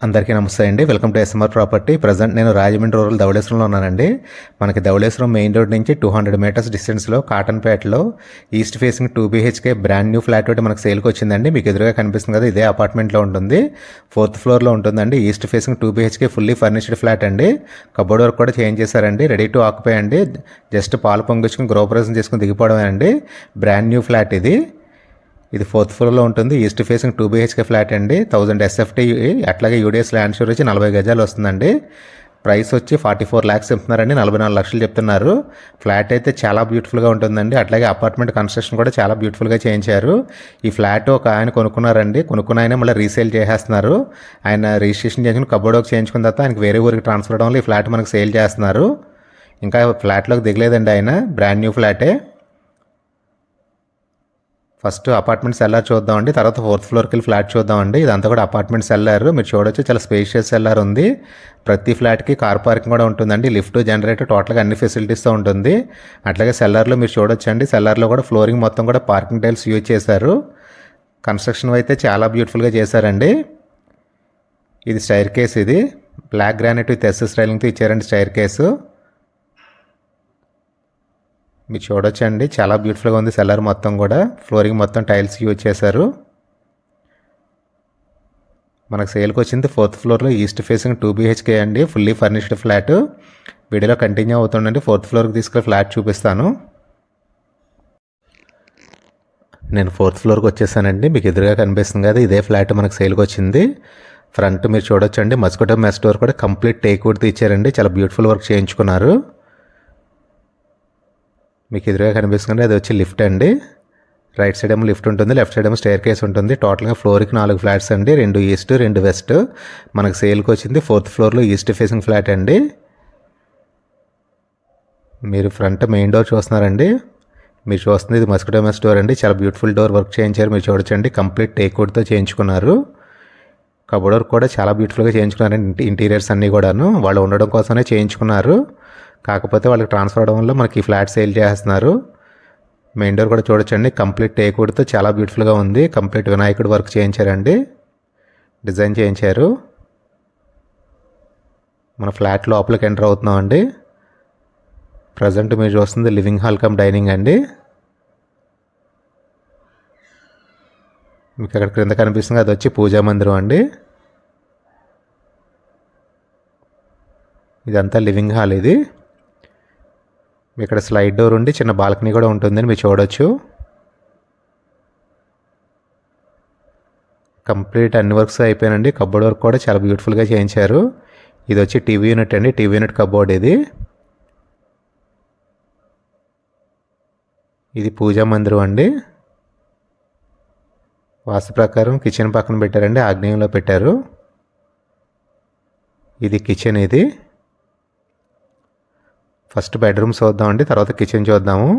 అందరికీ నమస్తే అండి. Welcome to SMR property. Present నేను రాజమండ్రి రూరల్ ధవళేశ్వరంలో ఉన్నానండి. మనకి ధవళేశ్వరం మెయిన్ రోడ్ నుంచి 200 మీటర్స్ డిస్టెన్స్లో కాటన్పేటలో east facing 2 BHK brand new flat ఒకటి మనకు సేల్కి వచ్చిందండి. మీకు ఎదురుగా కనిపిస్తుంది కదా, ఇదే అపార్ట్మెంట్లో ఉంటుంది. 4th ఫ్లోర్లో ఉంటుందండి. East facing 2 BHK fully furnished flat అండి. కబోర్డ్ వర్క్ కూడా చేంజ్ చేశారండి. రెడీ టు ఆక్యుపై అండి. జస్ట్ పాలు పొంగించుకుని గృహప్రవేశం చేసుకుని దిగిపోవడమే అండి. బ్రాండ్ న్యూ ఫ్లాట్ ఇది. 4th ఫ్లోర్లో ఉంటుంది. ఈస్ట్ ఫేసింగ్ 2 BHK ఫ్లాట్ అండి. 1000 SFT, అట్లాగే యూడిఎస్ ల్యాండ్ షూర్ వచ్చి 40 గజాలు వస్తుందండి. ప్రైస్ వచ్చి 44 lakhs చెప్తున్నారండి. 44 లక్షలు చెప్తున్నారు. ఫ్లాట్ అయితే చాలా బ్యూటిఫుల్గా ఉంటుందండి. అట్లాగే అపార్ట్మెంట్ కన్స్ట్రక్షన్ కూడా చాలా బ్యూటిఫుల్గా చేయించారు. ఈ ఫ్లాట్ ఒక ఆయన కొనుక్కున్నారండి. కొనుక్కున్న ఆయన మళ్ళీ రీసేల్ చేసేస్తున్నారు. ఆయన రిజిస్ట్రేషన్ చేసుకుని కబోర్డ్ వర్క్ చేయించుకున్న తర్వాత ఆయనకి వేరే ఊరికి ట్రాన్స్ఫర్ అవడం వల్ల ఈ ఫ్లాట్ మనకు సేల్ చేస్తున్నారు. ఇంకా ఫ్లాట్లోకి దిగలేదండి ఆయన. బ్రాండ్ న్యూ ఫ్లాటే. ఫస్ట్ అపార్ట్మెంట్ సెల్లార్ చూద్దామండి. తర్వాత 4th ఫ్లోర్కి వెళ్ళి ఫ్లాట్ చూద్దామండి. ఇదంతా కూడా అపార్ట్మెంట్ సెల్లార్. మీరు చూడొచ్చు, చాలా స్పేషియస్ సెల్లార్ ఉంది. ప్రతి ఫ్లాట్కి కార్ పార్కింగ్ కూడా ఉంటుందండి. లిఫ్ట్, జనరేటర్, టోటల్గా అన్ని ఫెసిలిటీస్తో ఉంటుంది. అట్లాగే సెల్లార్లో మీరు చూడొచ్చండి. సెల్లార్లో కూడా ఫ్లోరింగ్ మొత్తం కూడా పార్కింగ్ టైల్స్ యూజ్ చేశారు. కన్స్ట్రక్షన్ అయితే చాలా బ్యూటిఫుల్గా చేశారండి. ఇది స్టైర్ కేస్. ఇది బ్లాక్ గ్రానైట్ విత్ ఎస్ఎస్ రైలింగ్తో ఇచ్చారండి స్టైర్ కేసు. మీరు చూడొచ్చండి, చాలా బ్యూటిఫుల్గా ఉంది. సెల్లర్ మొత్తం కూడా ఫ్లోరింగ్ మొత్తం టైల్స్ యూజ్ చేశారు. మనకు సేల్కి వచ్చింది 4th ఫ్లోర్లో ఈస్ట్ ఫేసింగ్ 2 BHK అండి. Fully furnished flat. వీడియోలో కంటిన్యూ అవుతుండండి. 4th ఫ్లోర్కి తీసుకెళ్ళి ఫ్లాట్ చూపిస్తాను. నేను 4th ఫ్లోర్కి వచ్చేసానండి. మీకు ఎదురుగా కనిపిస్తుంది కదా, ఇదే ఫ్లాట్ మనకు సేల్కి వచ్చింది. ఫ్రంట్ మీరు చూడొచ్చండి, మస్కిటో మెస్ డోర్ కూడా కంప్లీట్ టేక్ వుడ్తో ఇచ్చారండి. చాలా బ్యూటిఫుల్ వర్క్ చేయించుకున్నారు. మీకు ఎదురుగా కనిపిస్తుంది అది వచ్చి లిఫ్ట్ అండి. రైట్ సైడ్ ఏమో లిఫ్ట్ ఉంటుంది, లెఫ్ట్ సైడ్ ఏమో స్టైర్ కేస్ ఉంటుంది. టోటల్గా ఫ్లోర్కి 4 ఫ్లాట్స్ అండి. 2 ఈస్ట్, 2 వెస్ట్. మనకు సేల్కి వచ్చింది 4th ఫ్లోర్లో ఈస్ట్ ఫేసింగ్ ఫ్లాట్ అండి. మీరు ఫ్రంట్ మెయిన్ డోర్ చూస్తున్నారండి. మీరు చూస్తుంది ఇది మస్కిటో మెస్ డోర్ అండి. చాలా బ్యూటిఫుల్ డోర్ వర్క్ చేయించారు. మీరు చూడొచ్చండి, కంప్లీట్ టేక్ వుడ్తో చేయించుకున్నారు. కబోర్డ్ వర్క్ కూడా చాలా బ్యూటిఫుల్గా చేయించుకున్నారండి. ఇంటీరియర్స్ అన్నీ కూడాను వాళ్ళు ఉండడం కోసమే చేయించుకున్నారు. కాకపోతే వాళ్ళకి ట్రాన్స్ఫర్ అవడం వల్ల మనకి ఈ ఫ్లాట్ సేల్ చేస్తున్నారు. మెయిన్ డోర్ కూడా చూడొచ్చండి, కంప్లీట్ టేక్ వుడ్తో చాలా బ్యూటిఫుల్గా ఉంది. కంప్లీట్ వినాయకుడు వర్క్ చేయించారండి, డిజైన్ చేయించారు. మన ఫ్లాట్ లోపలికి ఎంటర్ అవుతున్నామండి. ప్రజెంట్ మీరు చూస్తుంది లివింగ్ హాల్ కమ్ డైనింగ్ అండి. మీకు అక్కడ క్రింద కనిపిస్తుంది అది వచ్చి పూజా మందిరం అండి. ఇదంతా లివింగ్ హాల్. ఇది ఇక్కడ స్లైడ్ డోర్ ఉండి చిన్న బాల్కనీ కూడా ఉంటుందని మీరు చూడొచ్చు. కంప్లీట్ అన్ని వర్క్స్ అయిపోయానండి. కబోర్డ్ వర్క్ కూడా చాలా బ్యూటిఫుల్గా చేయించారు. ఇది వచ్చి టీవీ యూనిట్ అండి. టీవీ యూనిట్ కబోర్డ్ ఇది. ఇది పూజా మందిరం అండి. వాస్తు ప్రకారం కిచెన్ పక్కన పెట్టారండి, ఆగ్నేయంలో పెట్టారు. ఇది కిచెన్. ఇది ఫస్ట్ బెడ్రూమ్ చూద్దామండి, తర్వాత కిచెన్ చూద్దాము.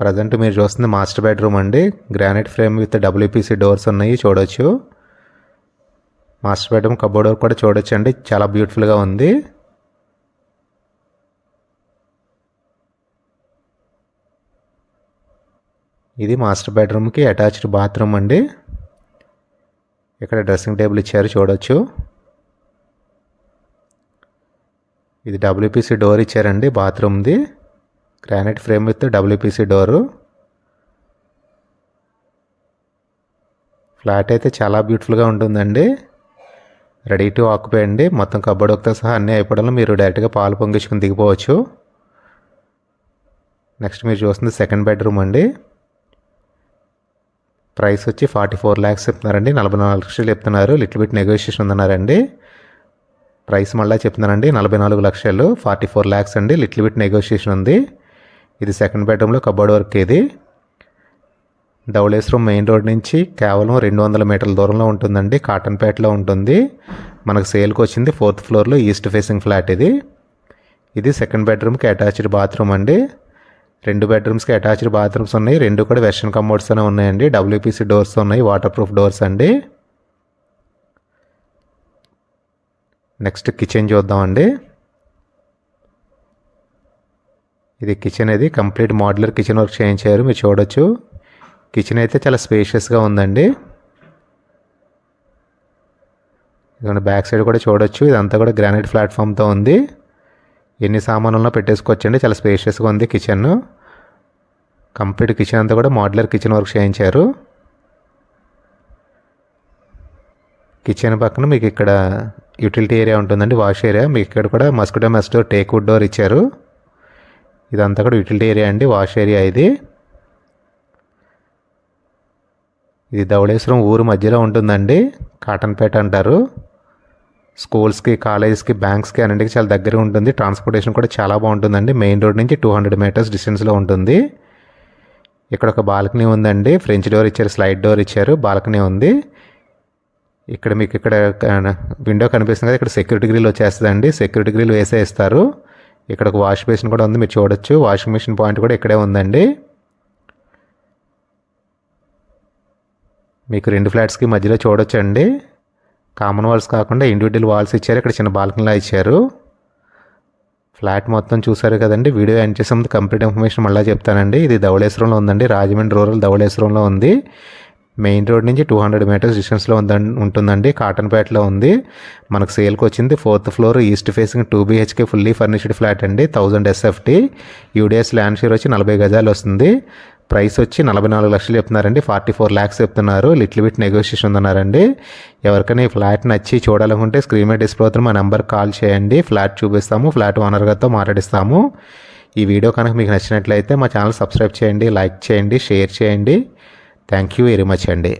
ప్రజెంట్ మీరు చూస్తుంది మాస్టర్ బెడ్రూమ్ అండి. Granite frame with WPC doors ఉన్నాయి, చూడొచ్చు. మాస్టర్ బెడ్రూమ్ కబోర్డ్ డోర్ కూడా చూడొచ్చు అండి, చాలా బ్యూటిఫుల్గా ఉంది. ఇది మాస్టర్ బెడ్రూమ్కి అటాచ్డ్ బాత్రూమ్ అండి. ఇక్కడ డ్రెస్సింగ్ టేబుల్ ఇచ్చారు, చూడొచ్చు. ఇది WPC డోర్ ఇచ్చారండి బాత్రూమ్ది. Granite frame with WPC door. Flat అయితే చాలా బ్యూటిఫుల్గా ఉంటుందండి. రెడీ టు ఆక్యుపై అండి. మొత్తం కబోర్డ్ వర్క్తో సహా అన్నీ అయిపోవడంలో మీరు డైరెక్ట్గా పాలు పొంగించుకుని దిగిపోవచ్చు. నెక్స్ట్ మీరు చూస్తుంది సెకండ్ బెడ్రూమ్ అండి. ప్రైస్ వచ్చి 44 lakhs చెప్తున్నారండి. 44 లక్షలు చెప్తున్నారు. లిటిల్ బిట్ నెగోషియేషన్ ఉందన్నారండి. ప్రైస్ మళ్ళీ చెప్తున్నానండి, 44 లక్షలు. 44 lakhs అండి. లిటిల్ బిట్ నెగోషియేషన్ ఉంది. ఇది సెకండ్ బెడ్రూమ్లో కబోర్డ్ వర్క్. ఇది ధవళేశ్వరం మెయిన్ రోడ్ నుంచి కేవలం 200 మీటర్ల దూరంలో ఉంటుందండి. కాటన్పేటలో ఉంటుంది. మనకు సేల్కి వచ్చింది 4th ఫ్లోర్లో ఈస్ట్ ఫేసింగ్ ఫ్లాట్ ఇది. ఇది సెకండ్ బెడ్రూమ్కి అటాచ్డ్ బాత్రూమ్ అండి. 2 బెడ్రూమ్స్కి అటాచ్డ్ బాత్రూమ్స్ ఉన్నాయి. 2 కూడా వెస్టర్న్ కమోడ్స్తోనే ఉన్నాయండి. WPC డోర్స్ ఉన్నాయి, వాటర్ ప్రూఫ్ డోర్స్ అండి. నెక్స్ట్ కిచెన్ చూద్దామండి. ఇది కిచెన్. ఇది కంప్లీట్ మోడ్యులర్ కిచెన్ వర్క్ చేయించారు, మీరు చూడొచ్చు. కిచెన్ అయితే చాలా స్పేషియస్గా ఉందండి. ఇదిగోండి బ్యాక్ సైడ్ కూడా చూడొచ్చు. ఇదంతా కూడా గ్రానైట్ ప్లాట్ఫామ్తో ఉంది. ఎన్ని సామాన్లలో పెట్టేసుకోవచ్చండి. చాలా స్పేషియస్గా ఉంది కిచెన్. కంప్లీట్ కిచెన్ అంతా కూడా మోడ్యులర్ కిచెన్ వర్క్ చేయించారు. కిచెన్ పక్కన మీకు ఇక్కడ యూటిలిటీ ఏరియా ఉంటుందండి, వాష్ ఏరియా. మీకు ఇక్కడ కూడా mosquito mesh door, teak wood door ఇచ్చారు. ఇదంతా కూడా యూటిలిటీ ఏరియా అండి, వాష్ ఏరియా ఇది. ఇది ధవళేశ్వరం ఊరు మధ్యలో ఉంటుందండి. కాటన్పేట అంటారు. స్కూల్స్కి, కాలేజెస్కి, బ్యాంక్స్కి అన్నింటికి చాలా దగ్గరగా ఉంటుంది. ట్రాన్స్పోర్టేషన్ కూడా చాలా బాగుంటుందండి. మెయిన్ రోడ్ నుంచి 200 మీటర్స్ డిస్టెన్స్లో ఉంటుంది. ఇక్కడ ఒక బాల్కనీ ఉందండి. ఫ్రెంచ్ డోర్ ఇచ్చారు, స్లైడ్ డోర్ ఇచ్చారు, బాల్కనీ ఉంది. ఇక్కడ మీకు ఇక్కడ విండో కనిపిస్తుంది కదా, ఇక్కడ సెక్యూరిటీ గ్రిల్ వచ్చేస్తుందండి. సెక్యూరిటీ గ్రిల్ వేసే ఇస్తారు. ఇక్కడ ఒక వాష్ బేసిన్ కూడా ఉంది, మీరు చూడొచ్చు. వాషింగ్ మిషన్ పాయింట్ కూడా ఇక్కడే ఉందండి. మీకు 2 ఫ్లాట్స్కి మధ్యలో చూడొచ్చండి. కామన్ వాల్స్ కాకుండా ఇండివిజువల్ వాల్స్ ఇచ్చారు. ఇక్కడ చిన్న బాల్కనీలా ఇచ్చారు. ఫ్లాట్ మొత్తం చూసారు కదండి. వీడియో ఎండ్ చేసే ముందు కంప్లీట్ ఇన్ఫర్మేషన్ మళ్ళీ చెప్తానండి. ఇది ధవళేశ్వరంలో ఉందండి, రాజమండ్రి రూరల్ ధవళేశ్వరంలో ఉంది. మెయిన్ రోడ్ నుంచి 200 మీటర్స్ డిస్టెన్స్లో ఉంటుందండి. కాటన్పేటలో ఉంది. మనకు సేల్కి వచ్చింది 4th floor, east facing 2 BHK fully furnished flat అండి. 1000 SFT. యూడిఎస్ ల్యాండ్ షేర్ వచ్చి 40 గజాలు వస్తుంది. ప్రైస్ వచ్చి 44 లక్షలు చెప్తున్నారండి. 44 lakhs చెప్తున్నారు. లిటిల్ బిట్ నెగోషియేషన్ ఉందన్నారండి. ఎవరికైనా ఈ ఫ్లాట్ నచ్చి చూడాలనుకుంటే స్క్రీన్ మీద డిస్ప్లే అవుతున్న మా నెంబర్ కాల్ చేయండి. ఫ్లాట్ చూపిస్తాము, ఫ్లాట్ ఓనర్ గారితో మాట్లాడిస్తాము. ఈ వీడియో కనుక మీకు నచ్చినట్లయితే మా ఛానల్ సబ్స్క్రైబ్ చేయండి, లైక్ చేయండి, షేర్ చేయండి. థ్యాంక్ యూ వెరీ మచ్ అండి.